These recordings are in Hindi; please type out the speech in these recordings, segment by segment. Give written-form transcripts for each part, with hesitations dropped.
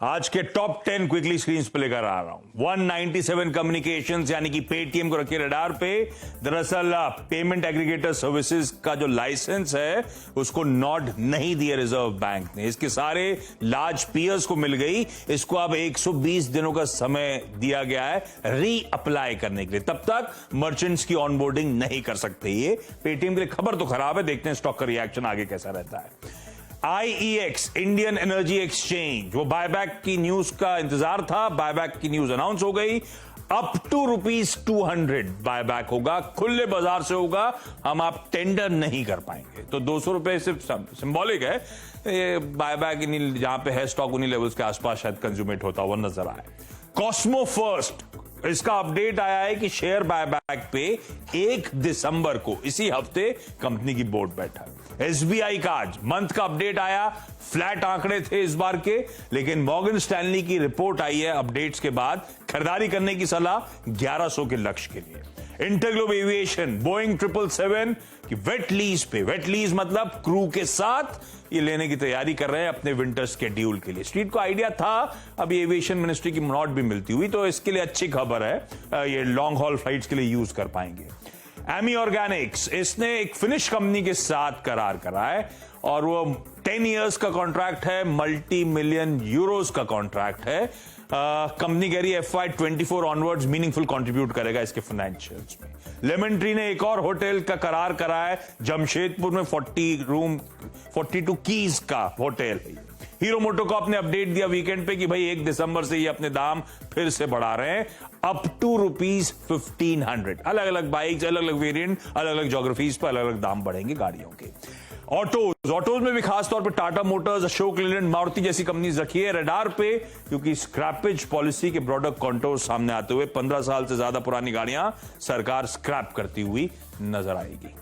आज के टॉप 10 क्विकली स्क्रीन पे लेकर आ रहा हूं। 197 कम्युनिकेशंस यानी कि पेटीएम को रखिए रडार पे। दरअसल पेमेंट एग्रीगेटर सर्विसेज का जो लाइसेंस है उसको नॉट नहीं दिया रिजर्व बैंक ने। इसके सारे लार्ज पीयर्स को मिल गई। इसको अब 120 दिनों का समय दिया गया है री अप्लाई करने के लिए। तब तक मर्चेंट्स की ऑनबोर्डिंग नहीं कर सकते। ये पेटीएम के लिए खबर तो खराब है, देखते हैं स्टॉक का रिएक्शन आगे कैसा रहता है। IEX इंडियन एनर्जी एक्सचेंज, वो बायबैक की न्यूज का इंतजार था, बायबैक की न्यूज अनाउंस हो गई। अप टू ₹200 बायबैक होगा, खुले बाजार से होगा, हम आप टेंडर नहीं कर पाएंगे। तो ₹200 सिर्फ सिंबॉलिक है। ये बायबैक जहां पे है स्टॉक उन्हीं लेवल्स के आसपास शायद कंज्यूमेट होता हुआ नजर आए। कॉस्मो फर्स्ट, इसका अपडेट आया है कि शेयर बायबैक पे 1 दिसंबर को इसी हफ्ते कंपनी की बोर्ड बैठा। SBI का आज मंथ का अपडेट आया, फ्लैट आंकड़े थे इस बार के, लेकिन मॉर्गन स्टैनली की रिपोर्ट आई है अपडेट्स के बाद, खरीदारी करने की सलाह 1100 के लक्ष्य के लिए। इंटरग्लोब एविएशन, बोइंग 777 की वेट लीज पे, वेट लीज मतलब क्रू के साथ ये लेने की तैयारी कर रहे हैं अपने विंटर स्केड्यूल के लिए। स्ट्रीट को आइडिया था अभी एविएशन मिनिस्ट्री की नोट भी मिलती हुई, तो इसके लिए अच्छी खबर है, ये लॉन्ग हॉल फ्लाइट्स के लिए यूज कर पाएंगे। एमी ऑर्गेनिक्स, इसने एक फिनिश कंपनी के साथ करार करा है और वो 10 इयर्स का कॉन्ट्रैक्ट है, $multi-million का कॉन्ट्रैक्ट है। कंपनी कह रही है FY24 ऑनवर्ड्स मीनिंगफुल कंट्रीब्यूट करेगा इसके फाइनेंशियल्स में। लेमन ट्री ने एक और होटल का करार करा है जमशेदपुर में, 42 कीज का होटल है। हीरो मोटोकॉर्प ने अपडेट दिया वीकेंड पे कि भाई 1 दिसंबर से ये अपने दाम फिर से बढ़ा रहे हैं, अप टू ₹1500। अलग अलग बाइक्स, अलग अलग वेरिएंट, अलग अलग ज्योग्राफीज पर अलग अलग दाम बढ़ेंगे गाड़ियों के। ऑटोज में भी खासतौर पर टाटा मोटर्स, अशोक लेलैंड, मारुति जैसी कंपनीज रखी है रडार पे, क्योंकि स्क्रैपेज पॉलिसी के ब्रॉडर कॉन्टोर सामने आते हुए 15 साल से ज्यादा पुरानी गाड़ियां सरकार स्क्रैप करती हुई नजर आएगी।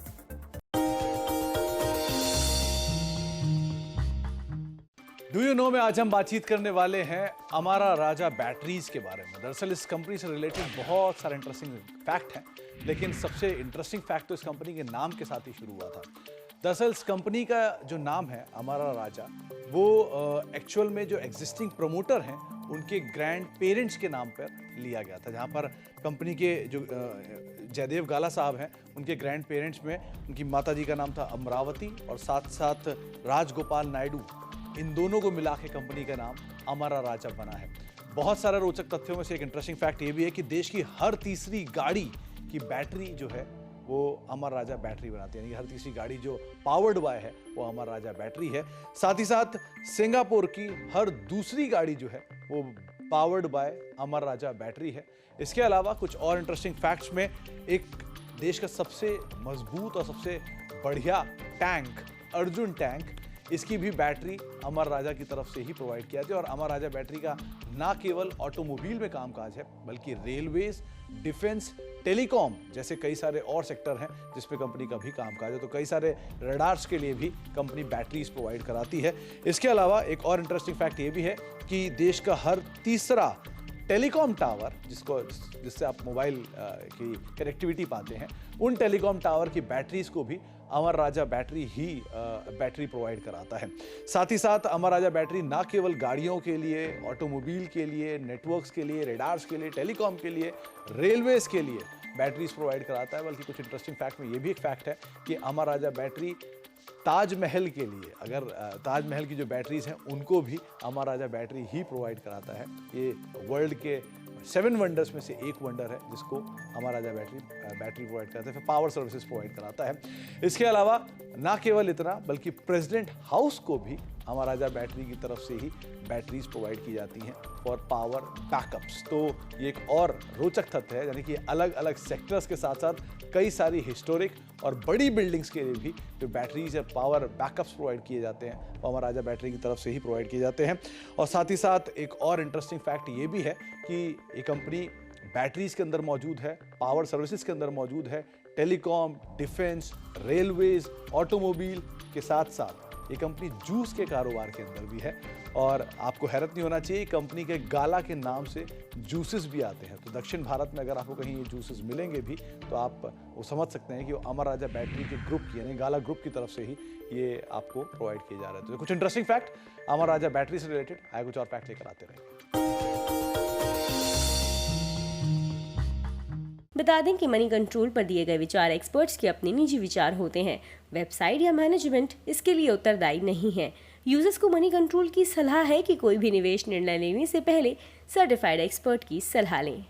डू यू नो में आज हम बातचीत करने वाले हैं अमारा राजा बैटरीज के बारे में। दरअसल इस कंपनी से रिलेटेड बहुत सारे इंटरेस्टिंग फैक्ट हैं, लेकिन सबसे इंटरेस्टिंग फैक्ट तो इस कंपनी के नाम के साथ ही शुरू हुआ था। दरअसल इस कंपनी का जो नाम है अमारा राजा, वो एक्चुअल में जो एग्जिस्टिंग प्रमोटर हैं उनके ग्रैंड पेरेंट्स के नाम पर लिया गया था। जहाँ पर कंपनी के जो जयदेव गाला साहब हैं, उनके ग्रैंड पेरेंट्स में उनकी माता जी का नाम था अमरावती और साथ साथ राजगोपाल नायडू, इन दोनों को मिला के कंपनी का नाम अमारा राजा बना है। बहुत सारे रोचक तथ्यों में से एक इंटरेस्टिंग फैक्ट ये भी है कि देश की हर तीसरी गाड़ी की बैटरी जो है वो अमर राजा बैटरी बनाती है, यानी कि हर तीसरी गाड़ी जो पावर्ड बाय है वो अमर राजा बैटरी है। साथ ही साथ सिंगापुर की हर दूसरी गाड़ी जो है वो powered by Amar Raja battery है। इसके अलावा कुछ और इंटरेस्टिंग फैक्ट्स में, एक देश का सबसे मजबूत और सबसे बढ़िया टैंक अर्जुन टैंक, इसकी भी बैटरी अमर राजा की तरफ से ही प्रोवाइड किया जाती है। और अमर राजा बैटरी का ना केवल ऑटोमोबाइल में कामकाज है, बल्कि रेलवेज, डिफेंस, टेलीकॉम जैसे कई सारे और सेक्टर हैं जिसपे कंपनी का भी कामकाज है। तो कई सारे रडार्स के लिए भी कंपनी बैटरीज प्रोवाइड कराती है। इसके अलावा एक और इंटरेस्टिंग फैक्ट ये भी है कि देश का हर तीसरा टेलीकॉम टावर, जिससे आप मोबाइल की कनेक्टिविटी पाते हैं, उन टेलीकॉम टावर की बैटरीज को भी अमर राजा बैटरी ही बैटरी प्रोवाइड कराता है। साथ ही साथ अमर राजा बैटरी ना केवल गाड़ियों के लिए, ऑटोमोबाइल के लिए, नेटवर्क्स के लिए, रेडार्स के लिए, टेलीकॉम के लिए, रेलवेज के लिए बैटरीज प्रोवाइड कराता है, बल्कि कुछ इंटरेस्टिंग फैक्ट में ये भी एक फैक्ट है कि अमर राजा बैटरी ताजमहल के लिए, अगर ताजमहल की जो बैटरीज हैं उनको भी अमर राजा बैटरी ही प्रोवाइड कराता है। ये वर्ल्ड के 7 वंडर्स में से एक वंडर है जिसको अमर राजा बैटरी प्रोवाइड कराता है, फिर पावर सर्विसेज प्रोवाइड कराता है। इसके अलावा ना केवल इतना, बल्कि प्रेसिडेंट हाउस को भी अमर राजा बैटरी की तरफ से ही बैटरीज प्रोवाइड की जाती हैं फॉर पावर बैकअप्स। तो ये एक और रोचक तथ्य है, यानी कि अलग अलग सेक्टर्स के साथ साथ कई सारी हिस्टोरिक और बड़ी बिल्डिंग्स के लिए भी जो बैटरीज या पावर बैकअप्स प्रोवाइड किए जाते हैं वो अमर राजा बैटरी की तरफ से ही प्रोवाइड किए जाते हैं। और साथ ही साथ एक और इंटरेस्टिंग फैक्ट ये भी है कि ये कंपनी बैटरीज के अंदर मौजूद है, पावर सर्विसेज के अंदर मौजूद है, टेलीकॉम, डिफेंस, रेलवेज, ऑटोमोबाइल के साथ साथ ये कंपनी जूस के कारोबार के अंदर भी है और आपको हैरत नहीं होना चाहिए, कंपनी के गाला के नाम से जूसेस भी आते हैं। तो दक्षिण भारत में अगर आपको कहीं ये जूसेस मिलेंगे भी तो आप वो समझ सकते हैं कि वो अमर राजा बैटरी के ग्रुप की यानी गाला ग्रुप की तरफ से ही ये आपको प्रोवाइड किए जा रहे हैं। तो कुछ इंटरेस्टिंग फैक्ट अमर राजा बैटरी से रिलेटेड, आए कुछ और फैक्ट लेकर आते रहेंगे। बता दें कि मनी कंट्रोल पर दिए गए विचार एक्सपर्ट्स के अपने निजी विचार होते हैं। वेबसाइट या मैनेजमेंट इसके लिए उत्तरदायी नहीं है। यूजर्स को मनी कंट्रोल की सलाह है कि कोई भी निवेश निर्णय लेने से पहले सर्टिफाइड एक्सपर्ट की सलाह लें।